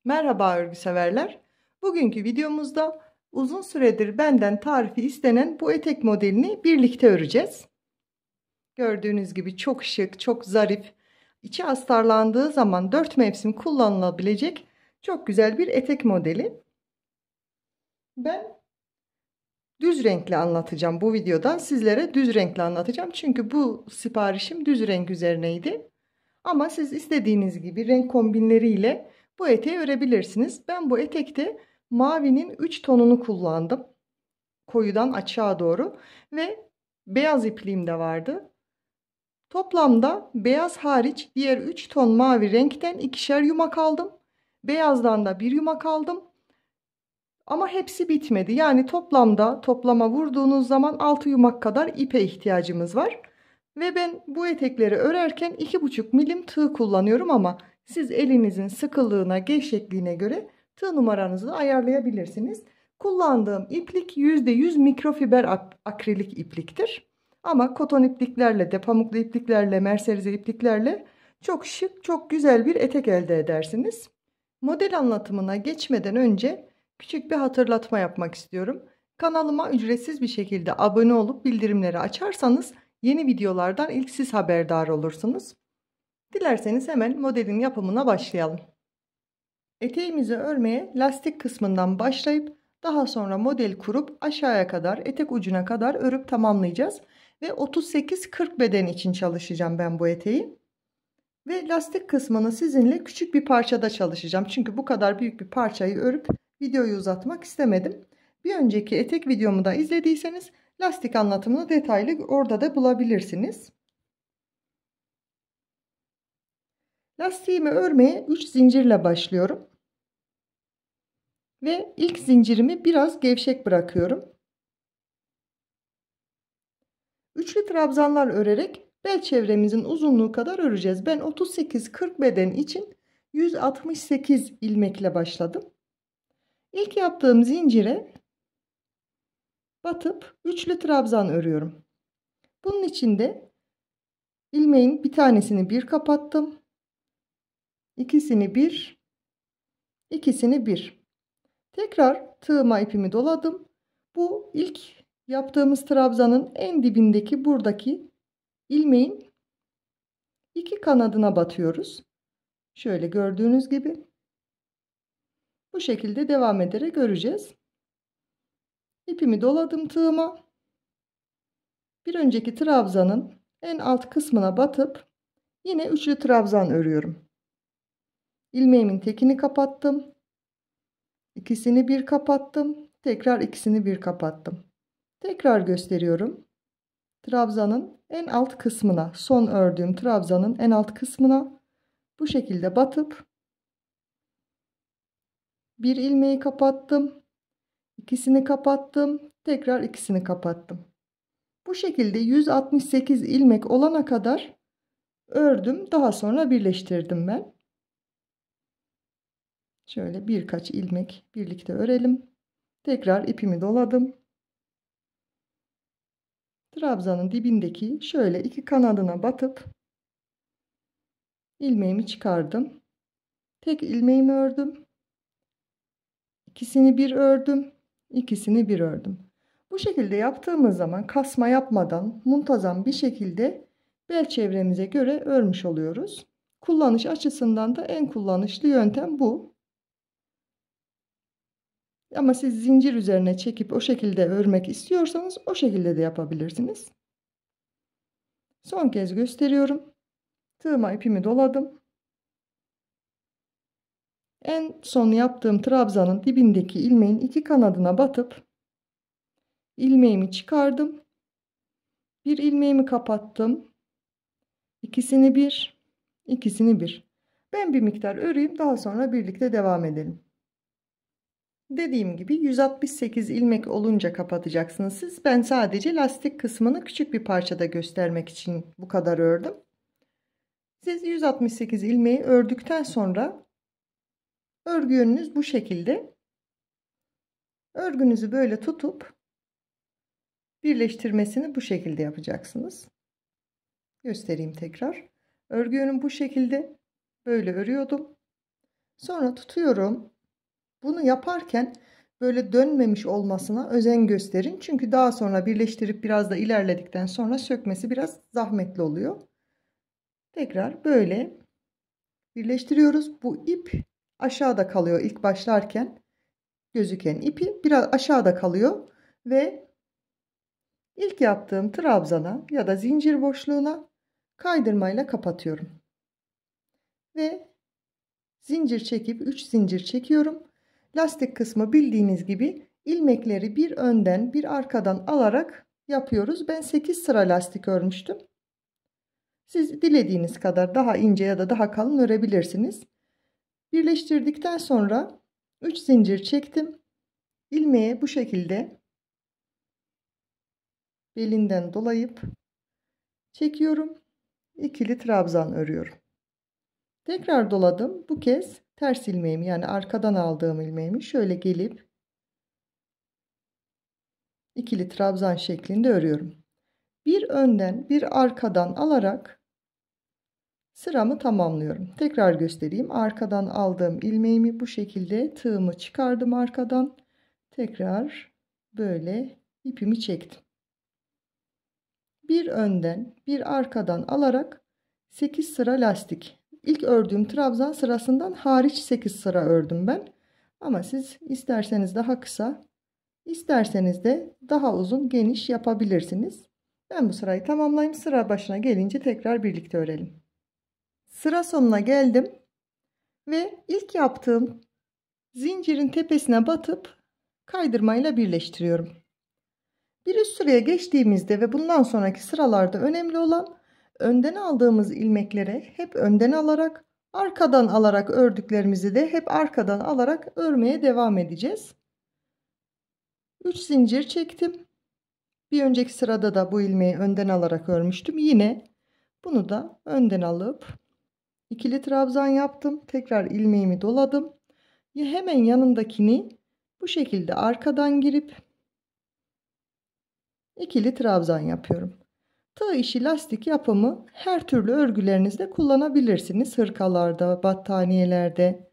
Merhaba örgü severler. Bugünkü videomuzda uzun süredir benden tarifi istenen bu etek modelini birlikte öreceğiz. Gördüğünüz gibi çok şık, çok zarif, içi astarlandığı zaman 4 mevsim kullanılabilecek çok güzel bir etek modeli. Ben düz renkli anlatacağım bu videoda. Sizlere düz renkli anlatacağım. Çünkü bu siparişim düz renk üzerineydi. Ama siz istediğiniz gibi renk kombinleriyle bu eteği örebilirsiniz. Ben bu etekte mavinin 3 tonunu kullandım. Koyudan açığa doğru ve beyaz ipliğim de vardı. Toplamda beyaz hariç diğer 3 ton mavi renkten ikişer yumak aldım. Beyazdan da bir yumak aldım. Ama hepsi bitmedi. Yani toplama vurduğunuz zaman 6 yumak kadar ipe ihtiyacımız var. Ve ben bu etekleri örerken 2,5 milim tığ kullanıyorum ama siz elinizin sıkılığına, gevşekliğine göre tığ numaranızı ayarlayabilirsiniz. Kullandığım iplik %100 mikrofiber akrilik ipliktir. Ama koton ipliklerle de pamuklu ipliklerle, merserize ipliklerle çok şık, çok güzel bir etek elde edersiniz. Model anlatımına geçmeden önce küçük bir hatırlatma yapmak istiyorum. Kanalıma ücretsiz bir şekilde abone olup bildirimleri açarsanız yeni videolardan ilk siz haberdar olursunuz. Dilerseniz hemen modelin yapımına başlayalım. Eteğimizi örmeye lastik kısmından başlayıp daha sonra model kurup aşağıya kadar etek ucuna kadar örüp tamamlayacağız. Ve 38-40 beden için çalışacağım ben bu eteği. Ve lastik kısmını sizinle küçük bir parçada çalışacağım. Çünkü bu kadar büyük bir parçayı örüp videoyu uzatmak istemedim. Bir önceki etek videomu da izlediyseniz lastik anlatımını detaylı orada da bulabilirsiniz. Lastiğimi örmeye 3 zincirle başlıyorum. Ve ilk zincirimi biraz gevşek bırakıyorum. Üçlü trabzanlar örerek bel çevremizin uzunluğu kadar öreceğiz. Ben 38-40 beden için 168 ilmekle başladım. İlk yaptığım zincire batıp üçlü trabzan örüyorum. Bunun için de ilmeğin bir tanesini bir kapattım. İkisini bir, ikisini bir. Tekrar tığıma ipimi doladım. Bu ilk yaptığımız trabzanın en dibindeki buradaki ilmeğin iki kanadına batıyoruz. Şöyle gördüğünüz gibi. Bu şekilde devam ederek öreceğiz. İpimi doladım tığıma. Bir önceki trabzanın en alt kısmına batıp yine üçlü trabzan örüyorum. İlmeğimin tekini kapattım. İkisini bir kapattım. Tekrar ikisini bir kapattım. Tekrar gösteriyorum. Trabzanın en alt kısmına, son ördüğüm trabzanın en alt kısmına bu şekilde batıp bir ilmeği kapattım. İkisini kapattım. Tekrar ikisini kapattım. Bu şekilde 168 ilmek olana kadar ördüm. Daha sonra birleştirdim ben. Şöyle birkaç ilmek birlikte örelim. Tekrar ipimi doladım. Trabzanın dibindeki şöyle iki kanadına batıp ilmeğimi çıkardım. Tek ilmeğimi ördüm. İkisini bir ördüm. İkisini bir ördüm. Bu şekilde yaptığımız zaman kasma yapmadan muntazam bir şekilde bel çevremize göre örmüş oluyoruz. Kullanış açısından da en kullanışlı yöntem bu. Ama siz zincir üzerine çekip o şekilde örmek istiyorsanız o şekilde de yapabilirsiniz. Son kez gösteriyorum. Tığıma ipimi doladım. En son yaptığım trabzanın dibindeki ilmeğin iki kanadına batıp ilmeğimi çıkardım. Bir ilmeğimi kapattım. İkisini bir, ikisini bir. Ben bir miktar öreyim, daha sonra birlikte devam edelim. Dediğim gibi 168 ilmek olunca kapatacaksınız siz. Ben sadece lastik kısmını küçük bir parçada göstermek için bu kadar ördüm. Siz 168 ilmeği ördükten sonra örgü yönünüz bu şekilde. Örgünüzü böyle tutup birleştirmesini bu şekilde yapacaksınız. Göstereyim tekrar. Örgü yönüm bu şekilde. Böyle örüyordum. Sonra tutuyorum. Bunu yaparken böyle dönmemiş olmasına özen gösterin. Çünkü daha sonra birleştirip biraz da ilerledikten sonra sökmesi biraz zahmetli oluyor. Tekrar böyle birleştiriyoruz. Bu ip aşağıda kalıyor ilk başlarken. Gözüken ipi biraz aşağıda kalıyor ve ilk yaptığım trabzana ya da zincir boşluğuna kaydırmayla kapatıyorum. Ve zincir çekip 3 zincir çekiyorum. Lastik kısmı bildiğiniz gibi ilmekleri bir önden bir arkadan alarak yapıyoruz. Ben 8 sıra lastik örmüştüm. Siz dilediğiniz kadar daha ince ya da daha kalın örebilirsiniz. Birleştirdikten sonra 3 zincir çektim. İlmeği bu şekilde belinden dolayıp çekiyorum. İkili trabzan örüyorum. Tekrar doladım. Bu kez ters ilmeğimi yani arkadan aldığım ilmeğimi şöyle gelip ikili trabzan şeklinde örüyorum. Bir önden bir arkadan alarak sıramı tamamlıyorum. Tekrar göstereyim. Arkadan aldığım ilmeğimi bu şekilde tığımı çıkardım arkadan. Tekrar böyle ipimi çektim. Bir önden bir arkadan alarak 8 sıra lastik. İlk ördüğüm trabzan sırasından hariç 8 sıra ördüm ben. Ama siz isterseniz daha kısa, isterseniz de daha uzun, geniş yapabilirsiniz. Ben bu sırayı tamamlayayım. Sıra başına gelince tekrar birlikte örelim. Sıra sonuna geldim ve ilk yaptığım zincirin tepesine batıp kaydırmayla birleştiriyorum. Bir üst sıraya geçtiğimizde ve bundan sonraki sıralarda önemli olan önden aldığımız ilmekleri hep önden alarak, arkadan alarak ördüklerimizi de hep arkadan alarak örmeye devam edeceğiz. 3 zincir çektim. Bir önceki sırada da bu ilmeği önden alarak örmüştüm. Yine bunu da önden alıp ikili trabzan yaptım. Tekrar ilmeğimi doladım. Hemen yanındakini bu şekilde arkadan girip ikili trabzan yapıyorum. Tığ işi lastik yapımı her türlü örgülerinizde kullanabilirsiniz. Hırkalarda, battaniyelerde.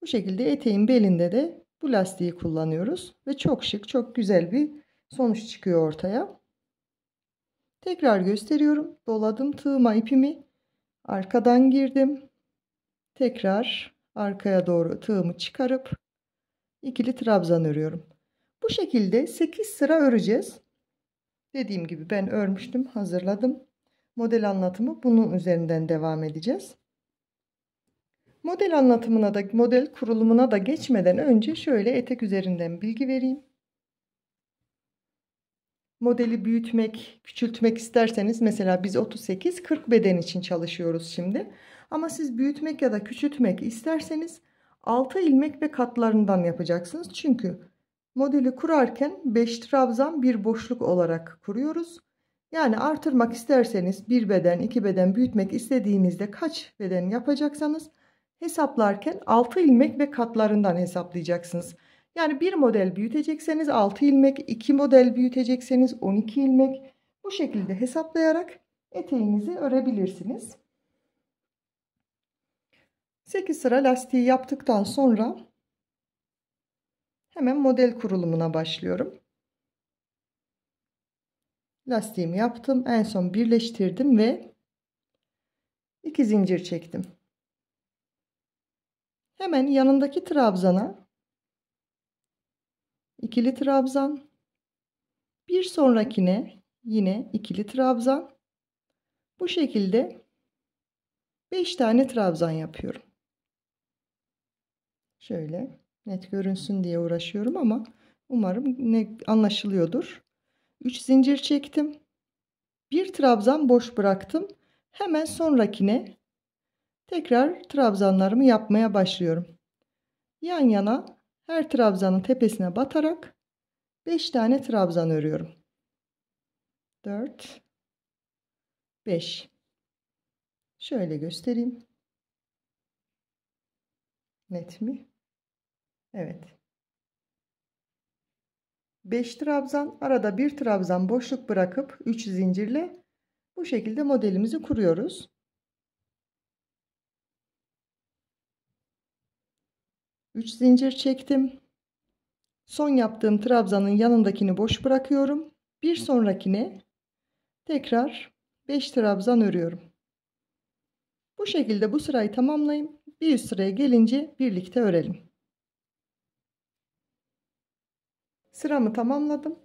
Bu şekilde eteğin belinde de bu lastiği kullanıyoruz. Ve çok şık, çok güzel bir sonuç çıkıyor ortaya. Tekrar gösteriyorum. Doladım tığıma ipimi. Arkadan girdim. Tekrar arkaya doğru tığımı çıkarıp ikili trabzan örüyorum. Bu şekilde 8 sıra öreceğiz. Dediğim gibi ben örmüştüm, hazırladım. Model anlatımı bunun üzerinden devam edeceğiz. Model anlatımına da, model kurulumuna da geçmeden önce şöyle etek üzerinden bilgi vereyim. Modeli büyütmek, küçültmek isterseniz mesela biz 38-40 beden için çalışıyoruz şimdi. Ama siz büyütmek ya da küçültmek isterseniz 6 ilmek ve katlarından yapacaksınız. Çünkü modeli kurarken 5 trabzan bir boşluk olarak kuruyoruz. Yani artırmak isterseniz bir beden, 2 beden büyütmek istediğinizde kaç beden yapacaksanız hesaplarken 6 ilmek ve katlarından hesaplayacaksınız. Yani bir model büyütecekseniz 6 ilmek, 2 model büyütecekseniz 12 ilmek, bu şekilde hesaplayarak eteğinizi örebilirsiniz. 8 sıra lastiği yaptıktan sonra hemen model kurulumuna başlıyorum. Lastiğimi yaptım. En son birleştirdim ve 2 zincir çektim. Hemen yanındaki trabzana ikili trabzan, bir sonrakine yine ikili trabzan, bu şekilde 5 tane trabzan yapıyorum. Şöyle net görünsün diye uğraşıyorum ama umarım anlaşılıyordur. 3 zincir çektim. Bir trabzan boş bıraktım. Hemen sonrakine tekrar trabzanlarımı yapmaya başlıyorum. Yan yana her trabzanın tepesine batarak 5 tane trabzan örüyorum. 4 5. Şöyle göstereyim. Net mi? Evet. 5 trabzan, arada bir trabzan boşluk bırakıp 3 zincirle bu şekilde modelimizi kuruyoruz. 3 zincir çektim. Son yaptığım trabzanın yanındakini boş bırakıyorum. Bir sonrakine tekrar 5 trabzan örüyorum. Bu şekilde bu sırayı tamamlayayım. Bir üst sıraya gelince birlikte örelim. Sıramı tamamladım.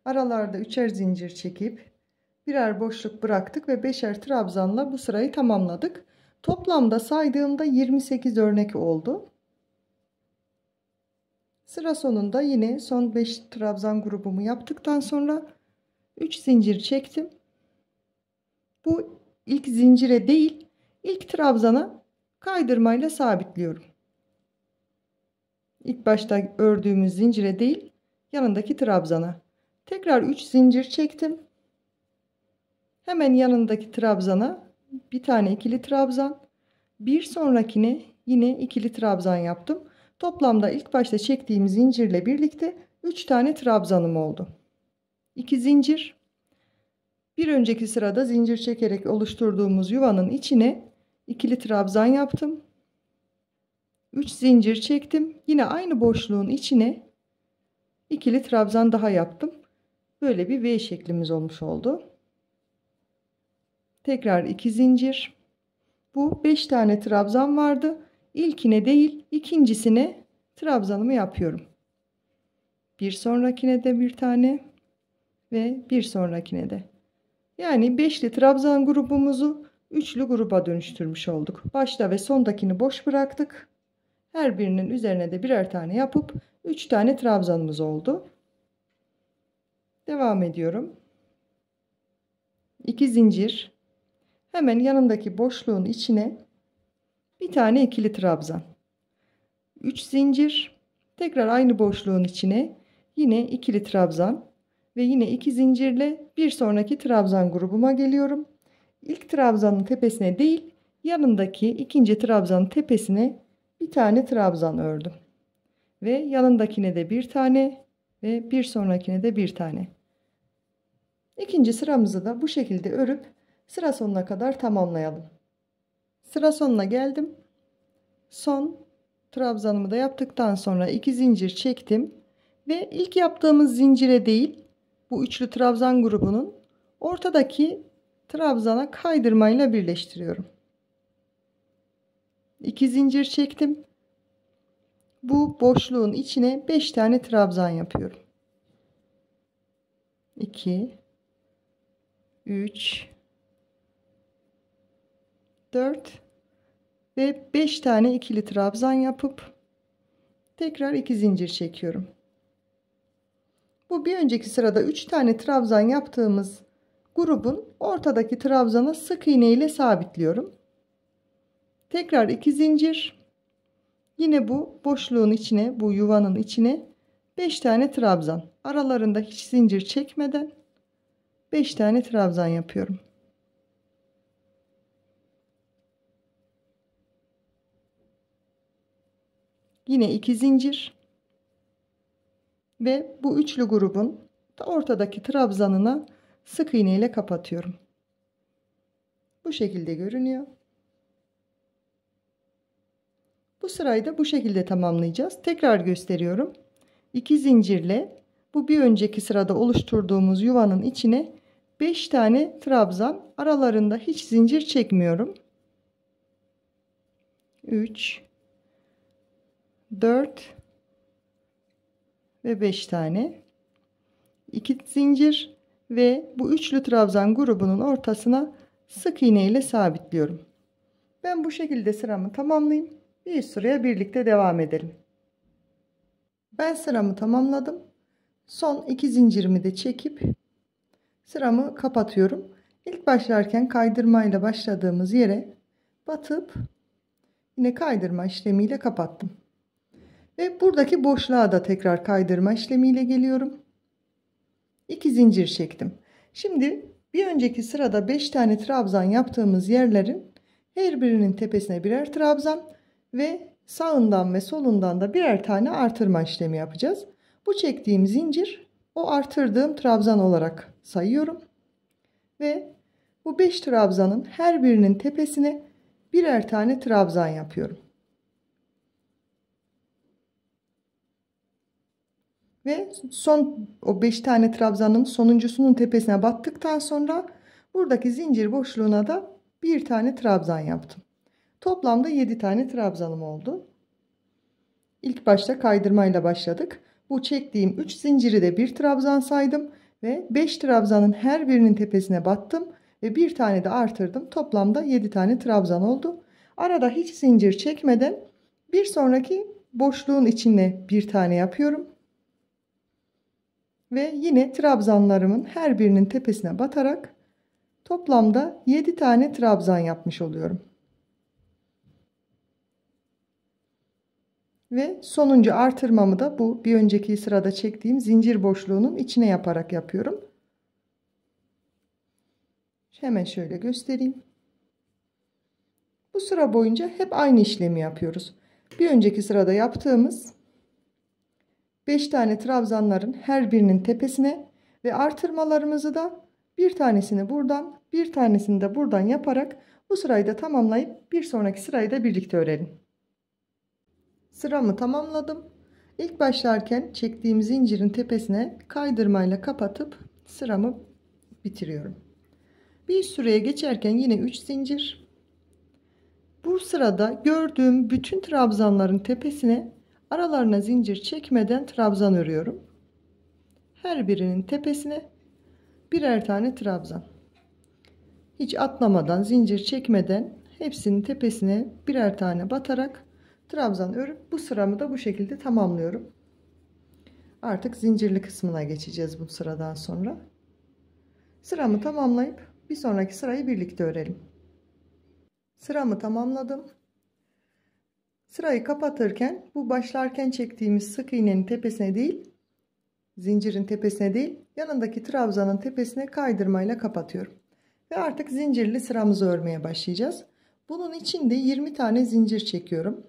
Aralarda 3'er zincir çekip birer boşluk bıraktık ve 5'er trabzanla bu sırayı tamamladık. Toplamda saydığımda 28 örnek oldu. Sıra sonunda yine son 5 trabzan grubumu yaptıktan sonra 3 zincir çektim. Bu ilk zincire değil, ilk trabzana kaydırmayla sabitliyorum. İlk başta ördüğümüz zincire değil, yanındaki trabzana. Tekrar 3 zincir çektim. Hemen yanındaki trabzana bir tane ikili trabzan, bir sonrakine yine ikili trabzan yaptım. Toplamda ilk başta çektiğim zincirle birlikte 3 tane trabzanım oldu. 2 zincir. Bir önceki sırada zincir çekerek oluşturduğumuz yuvanın içine ikili trabzan yaptım. 3 zincir çektim. Yine aynı boşluğun içine ikili trabzan daha yaptım. Böyle bir V şeklimiz olmuş oldu. Tekrar 2 zincir. Bu 5 tane trabzan vardı. İlkine değil, ikincisine trabzanımı yapıyorum. Bir sonrakine de bir tane ve bir sonrakine de. Yani 5'li trabzan grubumuzu 3'lü gruba dönüştürmüş olduk. Başta ve sondakini boş bıraktık. Her birinin üzerine de birer tane yapıp 3 tane trabzanımız oldu. Devam ediyorum. 2 zincir. Hemen yanındaki boşluğun içine bir tane ikili trabzan. 3 zincir. Tekrar aynı boşluğun içine yine ikili trabzan ve yine 2 zincirle bir sonraki trabzan grubuma geliyorum. İlk trabzanın tepesine değil, yanındaki ikinci trabzanın tepesine bir tane trabzan ördüm. Ve yanındakine de bir tane ve bir sonrakine de bir tane. İkinci sıramızı da bu şekilde örüp sıra sonuna kadar tamamlayalım. Sıra sonuna geldim. Son trabzanımı da yaptıktan sonra 2 zincir çektim ve ilk yaptığımız zincire değil, bu üçlü trabzan grubunun ortadaki trabzana kaydırmayla birleştiriyorum. 2 zincir çektim. Bu boşluğun içine 5 tane trabzan yapıyorum. 2 3 4 ve 5 tane ikili trabzan yapıp tekrar 2 zincir çekiyorum. Bu bir önceki sırada 3 tane trabzan yaptığımız grubun ortadaki trabzana sık iğne ile sabitliyorum. Tekrar 2 zincir. Yine bu boşluğun içine, bu yuvanın içine 5 tane trabzan. Aralarında hiç zincir çekmeden 5 tane trabzan yapıyorum. Yine 2 zincir. Ve bu üçlü grubun ortadaki trabzanına sık iğne ile kapatıyorum. Bu şekilde görünüyor. Bu sırayı da bu şekilde tamamlayacağız. Tekrar gösteriyorum. 2 zincirle bu bir önceki sırada oluşturduğumuz yuvanın içine 5 tane trabzan, aralarında hiç zincir çekmiyorum. 3 4 ve 5 tane 2 zincir ve bu üçlü trabzan grubunun ortasına sık iğne ile sabitliyorum. Ben bu şekilde sıramı tamamlayayım. Bir üst sıraya birlikte devam edelim. Ben sıramı tamamladım. Son 2 zincirimi de çekip sıramı kapatıyorum. İlk başlarken kaydırmayla başladığımız yere batıp yine kaydırma işlemiyle kapattım. Ve buradaki boşluğa da tekrar kaydırma işlemiyle geliyorum. 2 zincir çektim. Şimdi bir önceki sırada 5 tane trabzan yaptığımız yerlerin her birinin tepesine birer trabzan ve sağından ve solundan da birer tane artırma işlemi yapacağız. Bu çektiğim zincir o artırdığım trabzan olarak sayıyorum. Ve bu 5 trabzanın her birinin tepesine birer tane trabzan yapıyorum. Ve son o 5 tane trabzanın sonuncusunun tepesine battıktan sonra buradaki zincir boşluğuna da bir tane trabzan yaptım. Toplamda 7 tane trabzanım oldu. İlk başta kaydırmayla başladık. Bu çektiğim 3 zinciri de bir trabzan saydım ve 5 trabzanın her birinin tepesine battım ve bir tane de artırdım. Toplamda 7 tane trabzan oldu. Arada hiç zincir çekmeden bir sonraki boşluğun içine bir tane yapıyorum. Ve yine trabzanlarımın her birinin tepesine batarak toplamda 7 tane trabzan yapmış oluyorum. Ve sonuncu artırmamı da bu bir önceki sırada çektiğim zincir boşluğunun içine yaparak yapıyorum. Hemen şöyle göstereyim. Bu sıra boyunca hep aynı işlemi yapıyoruz. Bir önceki sırada yaptığımız 5 tane trabzanların her birinin tepesine ve artırmalarımızı da bir tanesini buradan, bir tanesini de buradan yaparak bu sırayı da tamamlayıp bir sonraki sırayı da birlikte örelim. Sıramı tamamladım. İlk başlarken çektiğim zincirin tepesine kaydırmayla kapatıp sıramı bitiriyorum. Bir üst sıraya geçerken yine 3 zincir. Bu sırada gördüğüm bütün trabzanların tepesine aralarına zincir çekmeden trabzan örüyorum. Her birinin tepesine birer tane trabzan. Hiç atlamadan, zincir çekmeden hepsinin tepesine birer tane batarak trabzan örüp bu sıramı da bu şekilde tamamlıyorum. Artık zincirli kısmına geçeceğiz bu sıradan sonra. Sıramı tamamlayıp bir sonraki sırayı birlikte örelim. Sıramı tamamladım. Sırayı kapatırken bu başlarken çektiğimiz sık iğnenin tepesine değil, zincirin tepesine değil, yanındaki trabzanın tepesine kaydırmayla kapatıyorum. Ve artık zincirli sıramızı örmeye başlayacağız. Bunun için de 20 tane zincir çekiyorum.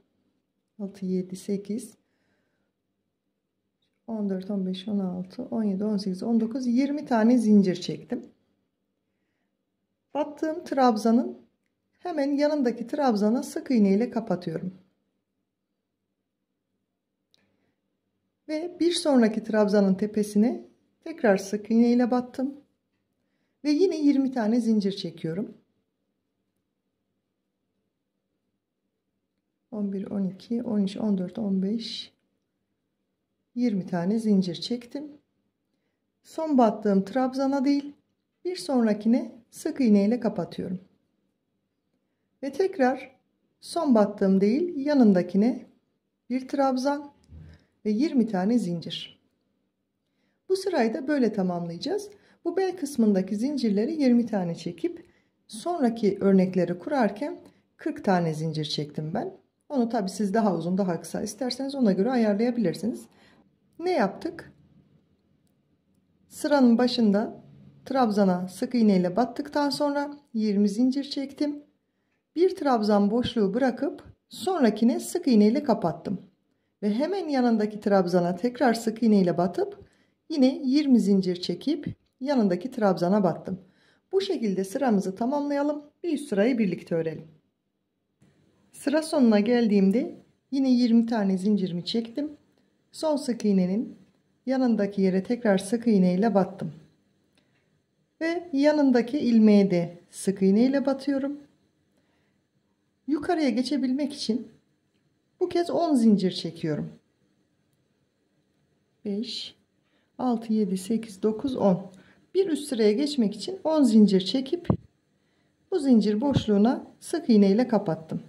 6, 7, 8, 14, 15, 16, 17, 18, 19, 20 tane zincir çektim. Battığım trabzanın hemen yanındaki trabzana sık iğne ile kapatıyorum. Ve bir sonraki trabzanın tepesine tekrar sık iğne ile battım. Ve yine 20 tane zincir çekiyorum. 11, 12, 13, 14, 15, 20 tane zincir çektim. Son battığım trabzana değil, bir sonrakine sık iğne ile kapatıyorum. Ve tekrar son battığım değil, yanındakine bir trabzan ve 20 tane zincir. Bu sırayı da böyle tamamlayacağız. Bu bel kısmındaki zincirleri 20 tane çekip sonraki örnekleri kurarken 40 tane zincir çektim ben. Onu tabi siz daha uzun daha kısa isterseniz ona göre ayarlayabilirsiniz. Ne yaptık? Sıranın başında trabzana sık iğne ile battıktan sonra 20 zincir çektim. Bir trabzan boşluğu bırakıp sonrakine sık iğne ile kapattım. Ve hemen yanındaki trabzana tekrar sık iğne ile batıp yine 20 zincir çekip yanındaki trabzana battım. Bu şekilde sıramızı tamamlayalım. Bir üst sırayı birlikte örelim. Sıra sonuna geldiğimde yine 20 tane zincirimi çektim. Son sık iğnenin yanındaki yere tekrar sık iğne ile battım. Ve yanındaki ilmeğe de sık iğne ile batıyorum. Yukarıya geçebilmek için bu kez 10 zincir çekiyorum. 5, 6, 7, 8, 9, 10. Bir üst sıraya geçmek için 10 zincir çekip bu zincir boşluğuna sık iğne ile kapattım.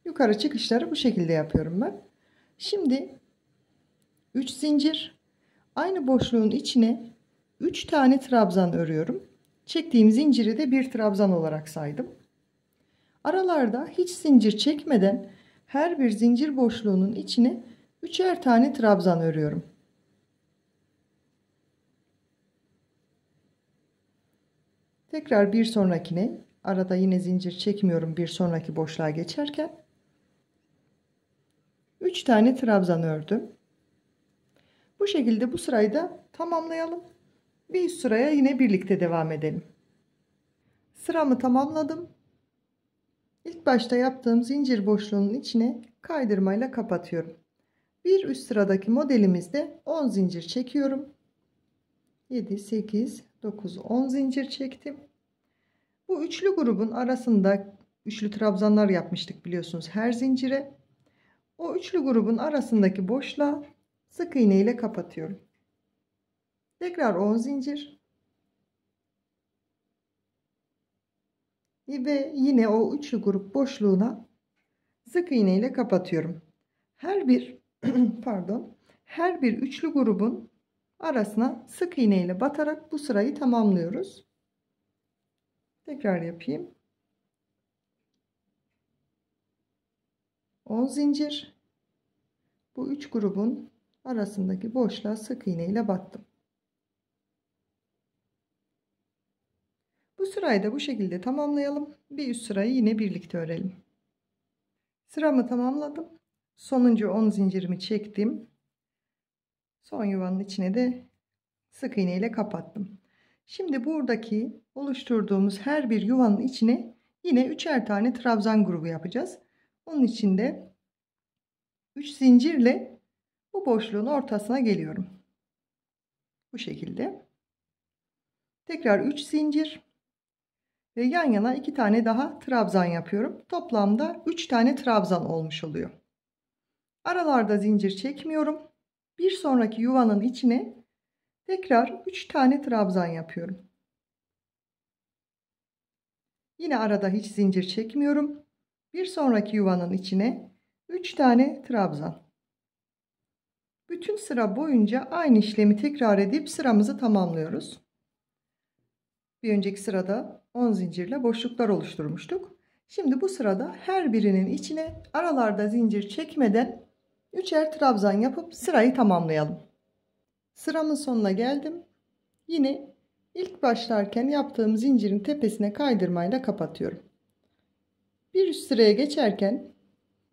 Yukarı çıkışları bu şekilde yapıyorum ben. Şimdi 3 zincir, aynı boşluğun içine 3 tane trabzan örüyorum. Çektiğim zinciri de bir trabzan olarak saydım. Aralarda hiç zincir çekmeden her bir zincir boşluğunun içine 3'er tane trabzan örüyorum. Tekrar bir sonrakine, arada yine zincir çekmiyorum bir sonraki boşluğa geçerken, 3 tane trabzan ördüm. Bu şekilde bu sırayı da tamamlayalım. Bir üst sıraya yine birlikte devam edelim. Sıramı tamamladım. İlk başta yaptığım zincir boşluğunun içine kaydırmayla kapatıyorum. Bir üst sıradaki modelimizde 10 zincir çekiyorum. 7, 8, 9, 10 zincir çektim. Bu üçlü grubun arasında üçlü trabzanlar yapmıştık biliyorsunuz her zincire. O üçlü grubun arasındaki boşluğa sık iğne ile kapatıyorum. Tekrar 10 zincir. Ve yine o üçlü grup boşluğuna sık iğne ile kapatıyorum. Her bir her bir üçlü grubun arasına sık iğne ile batarak bu sırayı tamamlıyoruz. Tekrar yapayım. 10 zincir. Bu üç grubun arasındaki boşluğa sık iğne ile battım. Bu sırayı da bu şekilde tamamlayalım. Bir üst sırayı yine birlikte örelim. Sıramı tamamladım. Sonuncu 10 zincirimi çektim. Son yuvanın içine de sık iğne ile kapattım. Şimdi buradaki oluşturduğumuz her bir yuvanın içine yine üçer tane trabzan grubu yapacağız. Onun için de 3 zincirle bu boşluğun ortasına geliyorum. Bu şekilde. Tekrar 3 zincir ve yan yana 2 tane daha trabzan yapıyorum. Toplamda 3 tane trabzan olmuş oluyor. Aralarda zincir çekmiyorum. Bir sonraki yuvanın içine tekrar 3 tane trabzan yapıyorum. Yine arada hiç zincir çekmiyorum. Bir sonraki yuvanın içine 3 tane trabzan. Bütün sıra boyunca aynı işlemi tekrar edip sıramızı tamamlıyoruz. Bir önceki sırada 10 zincirle boşluklar oluşturmuştuk. Şimdi bu sırada her birinin içine aralarda zincir çekmeden 3'er trabzan yapıp sırayı tamamlayalım. Sıramın sonuna geldim. Yine ilk başlarken yaptığım zincirin tepesine kaydırmayla kapatıyorum. Bir üst sıraya geçerken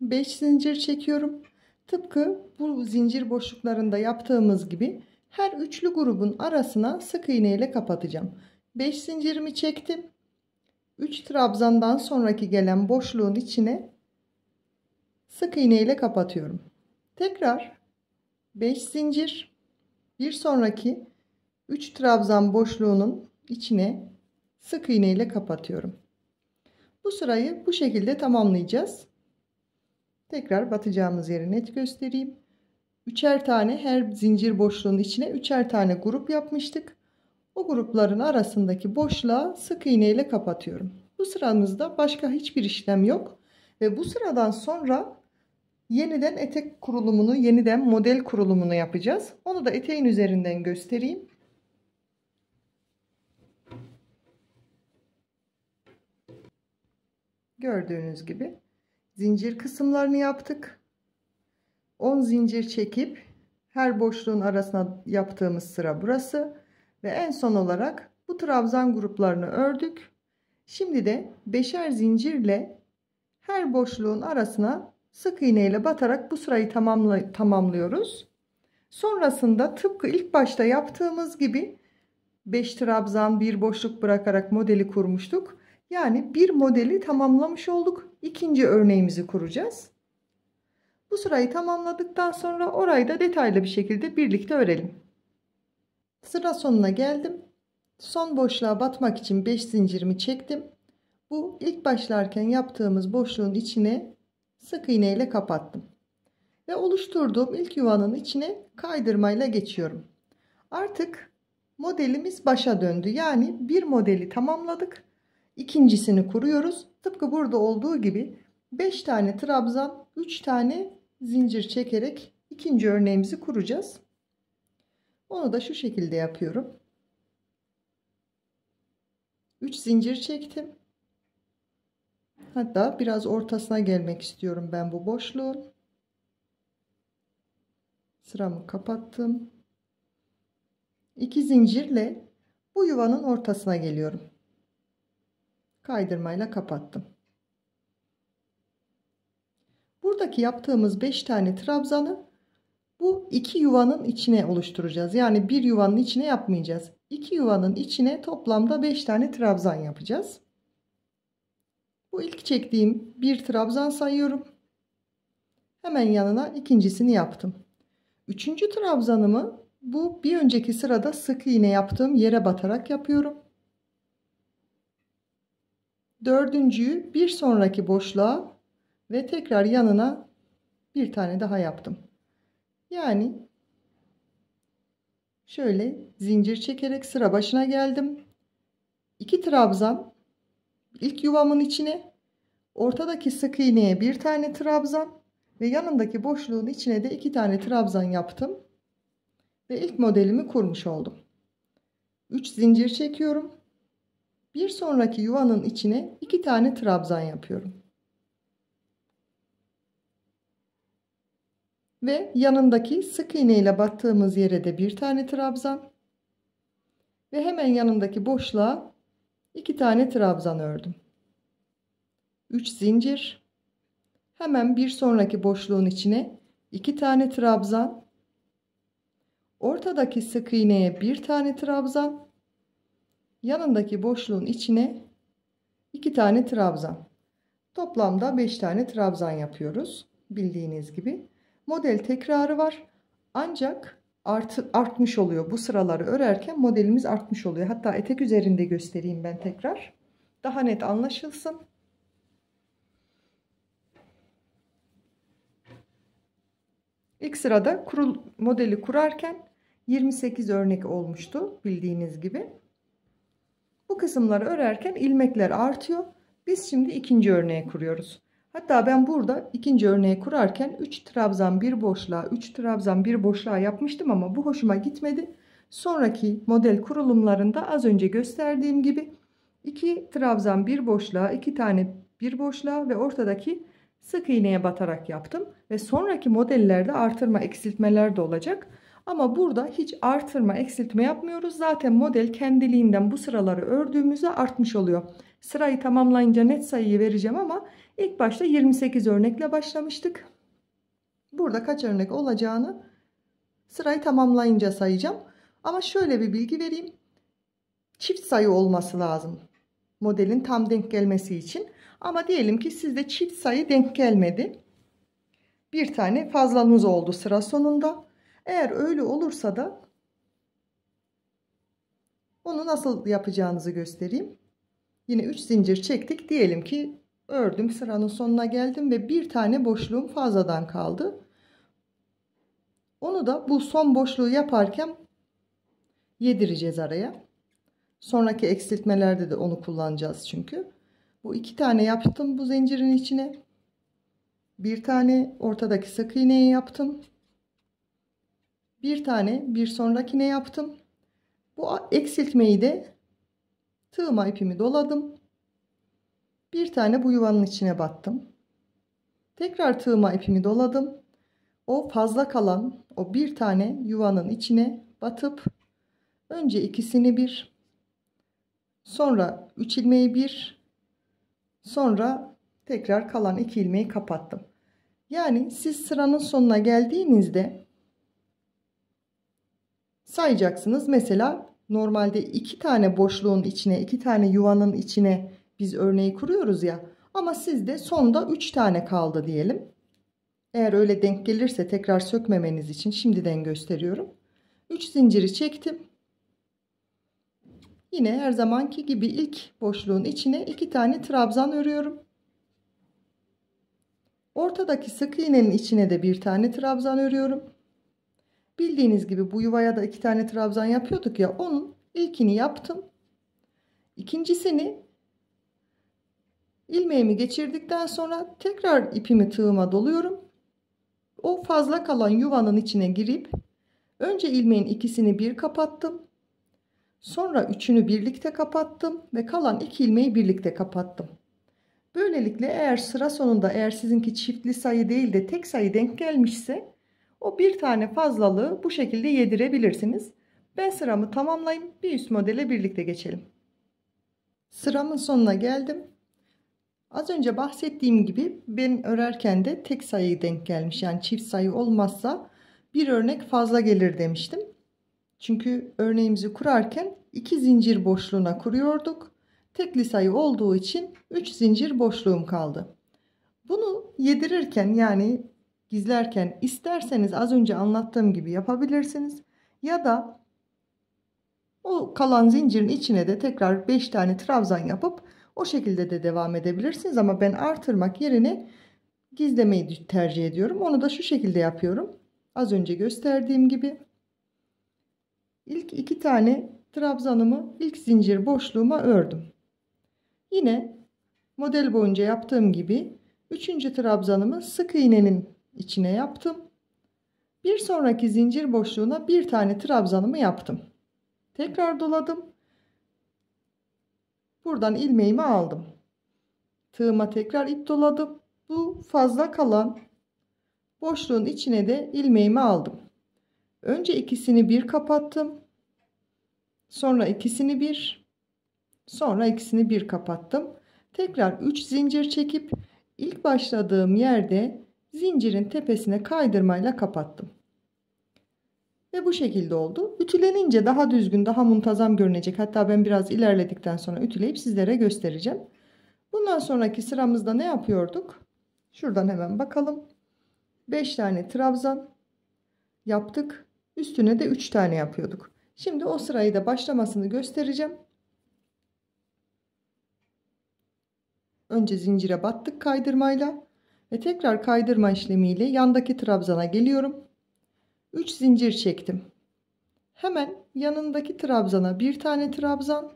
5 zincir çekiyorum. Tıpkı bu zincir boşluklarında yaptığımız gibi her üçlü grubun arasına sık iğne ile kapatacağım. 5 zincirimi çektim. 3 trabzandan sonraki gelen boşluğun içine sık iğne ile kapatıyorum. Tekrar 5 zincir, bir sonraki 3 trabzan boşluğunun içine sık iğne ile kapatıyorum. Bu sırayı bu şekilde tamamlayacağız. Tekrar batacağımız yeri net göstereyim. Üçer tane her zincir boşluğunun içine üçer tane grup yapmıştık. O grupların arasındaki boşluğa sık iğne ile kapatıyorum. Bu sıramızda başka hiçbir işlem yok. Ve bu sıradan sonra yeniden etek kurulumunu, yeniden model kurulumunu yapacağız. Onu da eteğin üzerinden göstereyim. Gördüğünüz gibi zincir kısımlarını yaptık. 10 zincir çekip her boşluğun arasına yaptığımız sıra burası ve en son olarak bu trabzan gruplarını ördük. Şimdi de 5'er zincirle her boşluğun arasına sık iğne ile batarak bu sırayı tamamlıyoruz. Sonrasında tıpkı ilk başta yaptığımız gibi 5 trabzan, bir boşluk bırakarak modeli kurmuştuk. Yani bir modeli tamamlamış olduk. İkinci örneğimizi kuracağız. Bu sırayı tamamladıktan sonra orayı da detaylı bir şekilde birlikte örelim. Sıra sonuna geldim. Son boşluğa batmak için 5 zincirimi çektim. Bu ilk başlarken yaptığımız boşluğun içine sık iğne ile kapattım. Ve oluşturduğum ilk yuvanın içine kaydırmayla geçiyorum. Artık modelimiz başa döndü. Yani bir modeli tamamladık. İkincisini kuruyoruz. Tıpkı burada olduğu gibi 5 tane trabzan, 3 tane zincir çekerek ikinci örneğimizi kuracağız. Onu da şu şekilde yapıyorum. 3 zincir çektim. Hatta biraz ortasına gelmek istiyorum ben bu boşluğun. Sıramı kapattım. 2 zincirle bu yuvanın ortasına geliyorum. Kaydırmayla kapattım. Buradaki yaptığımız 5 tane trabzanı bu iki yuvanın içine oluşturacağız. Yani bir yuvanın içine yapmayacağız. 2 yuvanın içine toplamda 5 tane trabzan yapacağız. Bu ilk çektiğim bir trabzan sayıyorum. Hemen yanına ikincisini yaptım. Üçüncü trabzanımı bu bir önceki sırada sık iğne yaptığım yere batarak yapıyorum. Dördüncüyü bir sonraki boşluğa ve tekrar yanına bir tane daha yaptım. Yani şöyle zincir çekerek sıra başına geldim. 2 trabzan ilk yuvamın içine, ortadaki sık iğneye bir tane trabzan ve yanındaki boşluğun içine de 2 tane trabzan yaptım ve ilk modelimi kurmuş oldum. 3 zincir çekiyorum. Bir sonraki yuvanın içine 2 tane trabzan yapıyorum. Ve yanındaki sık iğne ile battığımız yere de bir tane trabzan ve hemen yanındaki boşluğa 2 tane trabzan ördüm. 3 zincir, hemen bir sonraki boşluğun içine 2 tane trabzan, ortadaki sık iğneye bir tane trabzan, yanındaki boşluğun içine 2 tane trabzan. Toplamda 5 tane trabzan yapıyoruz. Bildiğiniz gibi model tekrarı var. Ancak artmış oluyor. Bu sıraları örerken modelimiz artmış oluyor. Hatta etek üzerinde göstereyim ben tekrar. Daha net anlaşılsın. İlk sırada modeli kurarken 28 örnek olmuştu bildiğiniz gibi. Bu kısımları örerken ilmekler artıyor. Biz şimdi ikinci örneği kuruyoruz. Hatta ben burada ikinci örneği kurarken 3 trabzan bir boşluğa 3 trabzan bir boşluğa yapmıştım ama bu hoşuma gitmedi. Sonraki model kurulumlarında az önce gösterdiğim gibi 2 trabzan bir boşluğa 2 tane bir boşluğa ve ortadaki sık iğneye batarak yaptım. Ve sonraki modellerde artırma eksiltmeler de olacak. Ama burada hiç artırma eksiltme yapmıyoruz. Zaten model kendiliğinden bu sıraları ördüğümüzde artmış oluyor. Sırayı tamamlayınca net sayıyı vereceğim ama ilk başta 28 örnekle başlamıştık. Burada kaç örnek olacağını sırayı tamamlayınca sayacağım. Ama şöyle bir bilgi vereyim. Çift sayı olması lazım modelin tam denk gelmesi için. Ama diyelim ki sizde çift sayı denk gelmedi. Bir tane fazlanız oldu sıra sonunda. Eğer öyle olursa da onu nasıl yapacağınızı göstereyim. Yine 3 zincir çektik. Diyelim ki ördüm, sıranın sonuna geldim ve bir tane boşluğum fazladan kaldı. Onu da bu son boşluğu yaparken yedireceğiz araya. Sonraki eksiltmelerde de onu kullanacağız çünkü. Bu 2 tane yaptım bu zincirin içine. Bir tane ortadaki sık iğneyi yaptım. Bir tane bir sonrakine yaptım. Bu eksiltmeyi de tığıma ipimi doladım. Bir tane bu yuvanın içine battım. Tekrar tığıma ipimi doladım. O fazla kalan o bir tane yuvanın içine batıp önce ikisini bir, sonra 3 ilmeği bir, sonra tekrar kalan 2 ilmeği kapattım. Yani siz sıranın sonuna geldiğinizde sayacaksınız. Mesela normalde 2 tane boşluğun içine, 2 tane yuvanın içine biz örneği kuruyoruz ya. Ama sizde sonda 3 tane kaldı diyelim. Eğer öyle denk gelirse tekrar sökmemeniz için şimdiden gösteriyorum. 3 zinciri çektim. Yine her zamanki gibi ilk boşluğun içine 2 tane trabzan örüyorum. Ortadaki sık iğnenin içine de bir tane trabzan örüyorum. Bildiğiniz gibi bu yuvaya da 2 tane trabzan yapıyorduk ya, onun ilkini yaptım. İkincisini ilmeğimi geçirdikten sonra tekrar ipimi tığıma doluyorum. O fazla kalan yuvanın içine girip önce ilmeğin ikisini bir kapattım. Sonra üçünü birlikte kapattım ve kalan 2 ilmeği birlikte kapattım. Böylelikle eğer sıra sonunda eğer sizinki çiftli sayı değil de tek sayı denk gelmişse o bir tane fazlalığı bu şekilde yedirebilirsiniz. Ben sıramı tamamlayayım, bir üst modele birlikte geçelim. Sıramın sonuna geldim. Az önce bahsettiğim gibi ben örerken de tek sayı denk gelmiş. Yani çift sayı olmazsa bir örnek fazla gelir demiştim. Çünkü örneğimizi kurarken 2 zincir boşluğuna kuruyorduk. Tekli sayı olduğu için 3 zincir boşluğum kaldı. Bunu yedirirken yani gizlerken isterseniz az önce anlattığım gibi yapabilirsiniz. Ya da o kalan zincirin içine de tekrar 5 tane trabzan yapıp o şekilde de devam edebilirsiniz. Ama ben artırmak yerine gizlemeyi tercih ediyorum. Onu da şu şekilde yapıyorum. Az önce gösterdiğim gibi. İlk 2 tane trabzanımı ilk zincir boşluğuma ördüm. Yine model boyunca yaptığım gibi 3. trabzanımı sık iğnenin içine yaptım. Bir sonraki zincir boşluğuna bir tane trabzanımı yaptım. Tekrar doladım. Buradan ilmeğimi aldım. Tığıma tekrar ip doladım. Bu fazla kalan boşluğun içine de ilmeğimi aldım. Önce ikisini bir kapattım. Sonra ikisini bir. Sonra ikisini bir kapattım. Tekrar 3 zincir çekip ilk başladığım yerde zincirin tepesine kaydırmayla kapattım. Ve bu şekilde oldu. Ütülenince daha düzgün, daha muntazam görünecek. Hatta ben biraz ilerledikten sonra ütüleyip sizlere göstereceğim. Bundan sonraki sıramızda ne yapıyorduk? Şuradan hemen bakalım. 5 tane trabzan yaptık. Üstüne de 3 tane yapıyorduk. Şimdi o sırayı da başlamasını göstereceğim. Önce zincire battık kaydırmayla ve tekrar kaydırma işlemiyle yandaki trabzana geliyorum. 3 zincir çektim. Hemen yanındaki trabzana bir tane trabzan,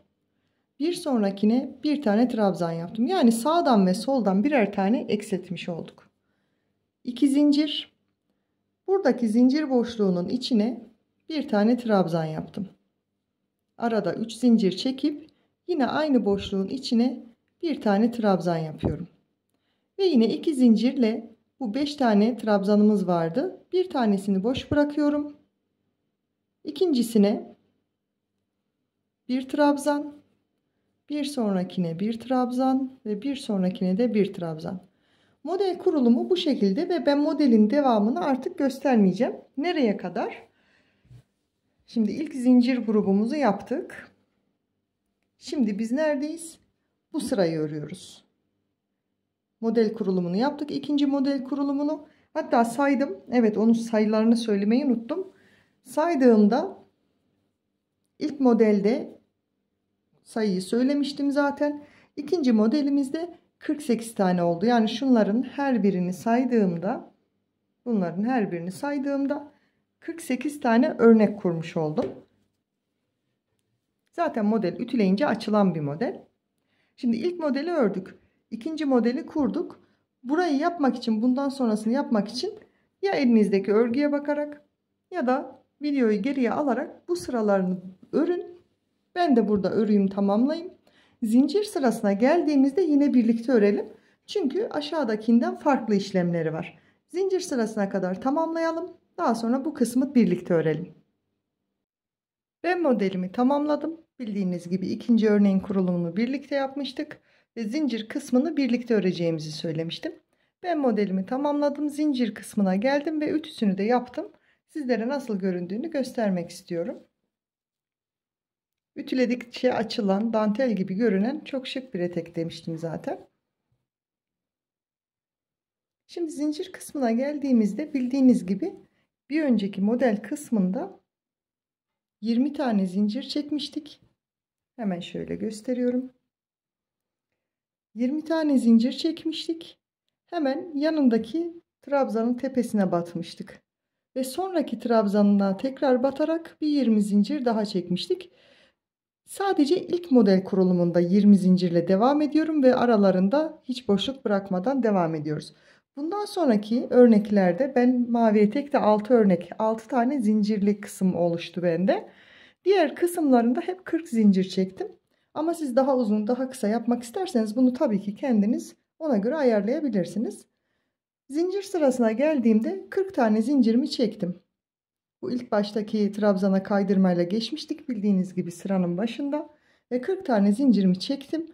bir sonrakine bir tane trabzan yaptım. Yani sağdan ve soldan birer tane eksiltmiş olduk. 2 zincir. Buradaki zincir boşluğunun içine bir tane trabzan yaptım. Arada 3 zincir çekip yine aynı boşluğun içine bir tane trabzan yapıyorum. Ve yine 2 zincirle bu 5 tane trabzanımız vardı. Bir tanesini boş bırakıyorum. İkincisine bir trabzan, bir sonrakine bir trabzan ve bir sonrakine de bir trabzan. Model kurulumu bu şekilde ve ben modelin devamını artık göstermeyeceğim. Nereye kadar? Şimdi ilk zincir grubumuzu yaptık. Şimdi biz neredeyiz? Bu sırayı örüyoruz. Model kurulumunu yaptık. İkinci model kurulumunu hatta saydım. Evet, onun sayılarını söylemeyi unuttum. Saydığımda ilk modelde sayıyı söylemiştim zaten. İkinci modelimizde 48 tane oldu. Yani şunların her birini saydığımda, bunların her birini saydığımda 48 tane örnek kurmuş oldum. Zaten model ütüleyince açılan bir model. Şimdi ilk modeli ördük. İkinci modeli kurduk. Burayı yapmak için, bundan sonrasını yapmak için ya elinizdeki örgüye bakarak ya da videoyu geriye alarak bu sıralarını örün. Ben de burada örüyüm, tamamlayayım. Zincir sırasına geldiğimizde yine birlikte örelim. Çünkü aşağıdakinden farklı işlemleri var. Zincir sırasına kadar tamamlayalım. Daha sonra bu kısmı birlikte örelim. Ben modelimi tamamladım. Bildiğiniz gibi ikinci örneğin kurulumunu birlikte yapmıştık. Ve zincir kısmını birlikte öreceğimizi söylemiştim. Ben modelimi tamamladım. Zincir kısmına geldim ve ütüsünü de yaptım. Sizlere nasıl göründüğünü göstermek istiyorum. Ütüledikçe açılan, dantel gibi görünen çok şık bir etek demiştim zaten. Şimdi zincir kısmına geldiğimizde bildiğiniz gibi bir önceki model kısmında 20 tane zincir çekmiştik. Hemen şöyle gösteriyorum. 20 tane zincir çekmiştik. Hemen yanındaki trabzanın tepesine batmıştık. Ve sonraki trabzanına tekrar batarak bir 20 zincir daha çekmiştik. Sadece ilk model kurulumunda 20 zincirle devam ediyorum ve aralarında hiç boşluk bırakmadan devam ediyoruz. Bundan sonraki örneklerde ben mavi etekte 6 örnek, 6 tane zincirli kısım oluştu bende. Diğer kısımlarında hep 40 zincir çektim. Ama siz daha uzun, daha kısa yapmak isterseniz bunu tabii ki kendiniz ona göre ayarlayabilirsiniz. Zincir sırasına geldiğimde 40 tane zincirimi çektim. Bu ilk baştaki trabzana kaydırmayla geçmiştik bildiğiniz gibi sıranın başında. Ve 40 tane zincirimi çektim.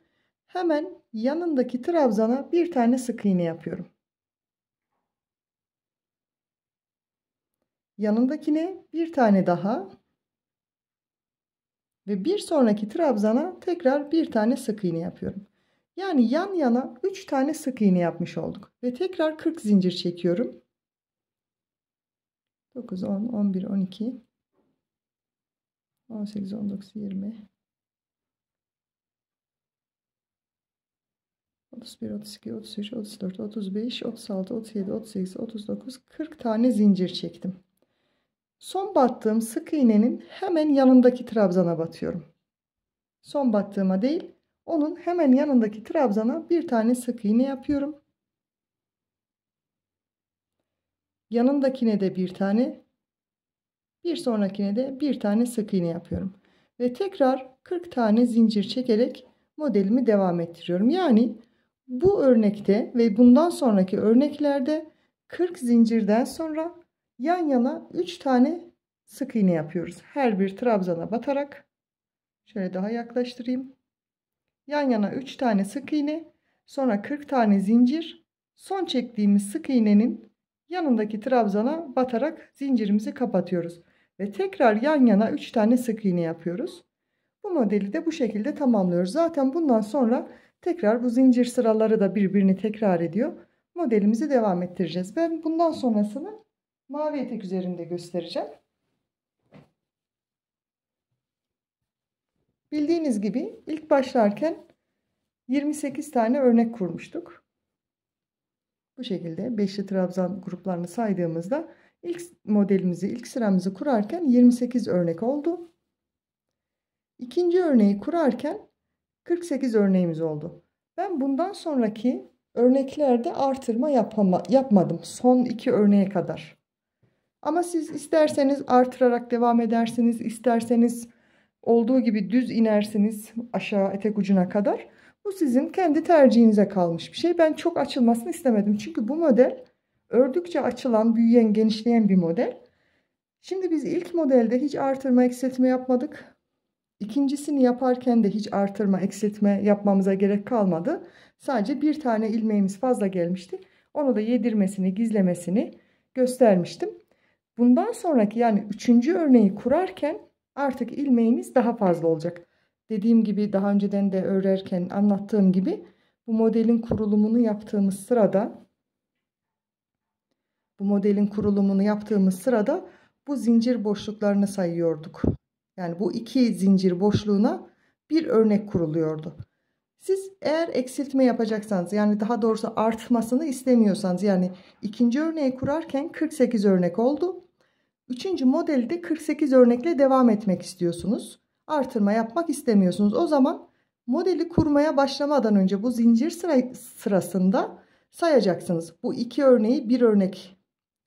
Hemen yanındaki trabzana bir tane sık iğne yapıyorum. Yanındakine bir tane daha. Ve bir sonraki trabzana tekrar bir tane sık iğne yapıyorum. Yani yan yana 3 tane sık iğne yapmış olduk. Ve tekrar 40 zincir çekiyorum. 9, 10, 11, 12, 18, 19, 20, 31, 32, 33, 34, 35, 36, 37, 38, 39, 40 tane zincir çektim. Son battığım sık iğnenin hemen yanındaki trabzana batıyorum. Son battığıma değil, onun hemen yanındaki trabzana bir tane sık iğne yapıyorum. Yanındakine de bir tane, bir sonrakine de bir tane sık iğne yapıyorum. Ve tekrar 40 tane zincir çekerek modelimi devam ettiriyorum. Yani bu örnekte ve bundan sonraki örneklerde 40 zincirden sonra yan yana 3 tane sık iğne yapıyoruz. Her bir trabzana batarak şöyle daha yaklaştırayım. Yan yana 3 tane sık iğne, sonra 40 tane zincir, son çektiğimiz sık iğnenin yanındaki trabzana batarak zincirimizi kapatıyoruz ve tekrar yan yana 3 tane sık iğne yapıyoruz. Bu modeli de bu şekilde tamamlıyoruz. Zaten bundan sonra tekrar bu zincir sıraları da birbirini tekrar ediyor. Modelimizi devam ettireceğiz. Ben bundan sonrasını mavi etek üzerinde göstereceğim. Bildiğiniz gibi ilk başlarken 28 tane örnek kurmuştuk. Bu şekilde beşli trabzan gruplarını saydığımızda ilk modelimizi, ilk sıramızı kurarken 28 örnek oldu. İkinci örneği kurarken 48 örneğimiz oldu. Ben bundan sonraki örneklerde artırma yapmadım. Son iki örneğe kadar. Ama siz isterseniz artırarak devam edersiniz, isterseniz olduğu gibi düz inersiniz aşağı etek ucuna kadar. Bu sizin kendi tercihinize kalmış bir şey. Ben çok açılmasını istemedim. Çünkü bu model ördükçe açılan, büyüyen, genişleyen bir model. Şimdi biz ilk modelde hiç artırma, eksiltme yapmadık. İkincisini yaparken de hiç artırma, eksiltme yapmamıza gerek kalmadı. Sadece bir tane ilmeğimiz fazla gelmişti. Onu da yedirmesini, gizlemesini göstermiştim. Bundan sonraki yani üçüncü örneği kurarken artık ilmeğimiz daha fazla olacak. Dediğim gibi daha önceden de örerken anlattığım gibi bu modelin kurulumunu yaptığımız sırada bu zincir boşluklarını sayıyorduk. Yani bu iki zincir boşluğuna bir örnek kuruluyordu. Siz eğer eksiltme yapacaksanız yani daha doğrusu artmasını istemiyorsanız yani ikinci örneği kurarken 48 örnek oldu. Üçüncü modelde 48 örnekle devam etmek istiyorsunuz. Artırma yapmak istemiyorsunuz. O zaman modeli kurmaya başlamadan önce bu zincir sırasında sayacaksınız. Bu iki örneği bir örnek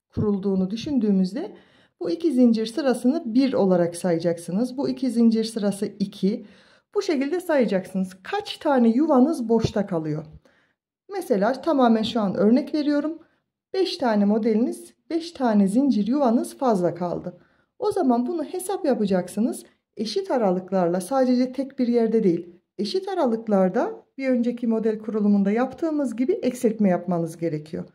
kurulduğunu düşündüğümüzde bu iki zincir sırasını 1 olarak sayacaksınız. Bu iki zincir sırası 2. Bu şekilde sayacaksınız. Kaç tane yuvanız boşta kalıyor? Mesela tamamen şu an örnek veriyorum. 5 tane modeliniz, 5 tane zincir yuvanız fazla kaldı. O zaman bunu hesap yapacaksınız. Eşit aralıklarla sadece tek bir yerde değil, eşit aralıklarda bir önceki model kurulumunda yaptığımız gibi eksiltme yapmanız gerekiyor.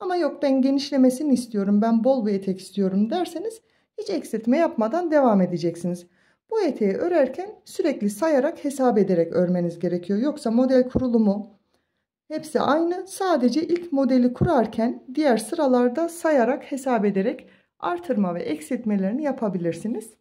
Ama yok ben genişlemesini istiyorum, ben bol bir etek istiyorum derseniz hiç eksiltme yapmadan devam edeceksiniz. Bu eteği örerken sürekli sayarak hesap ederek örmeniz gerekiyor. Yoksa model kurulumu hepsi aynı. Sadece ilk modeli kurarken diğer sıralarda sayarak hesap ederek artırma ve eksiltmelerini yapabilirsiniz.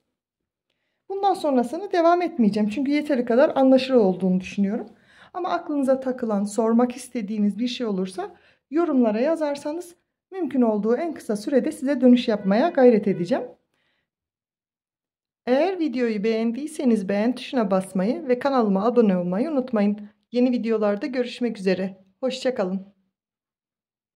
Bundan sonrasını devam etmeyeceğim. Çünkü yeteri kadar anlaşılır olduğunu düşünüyorum. Ama aklınıza takılan, sormak istediğiniz bir şey olursa yorumlara yazarsanız mümkün olduğu en kısa sürede size dönüş yapmaya gayret edeceğim. Eğer videoyu beğendiyseniz beğen tuşuna basmayı ve kanalıma abone olmayı unutmayın. Yeni videolarda görüşmek üzere. Hoşça kalın.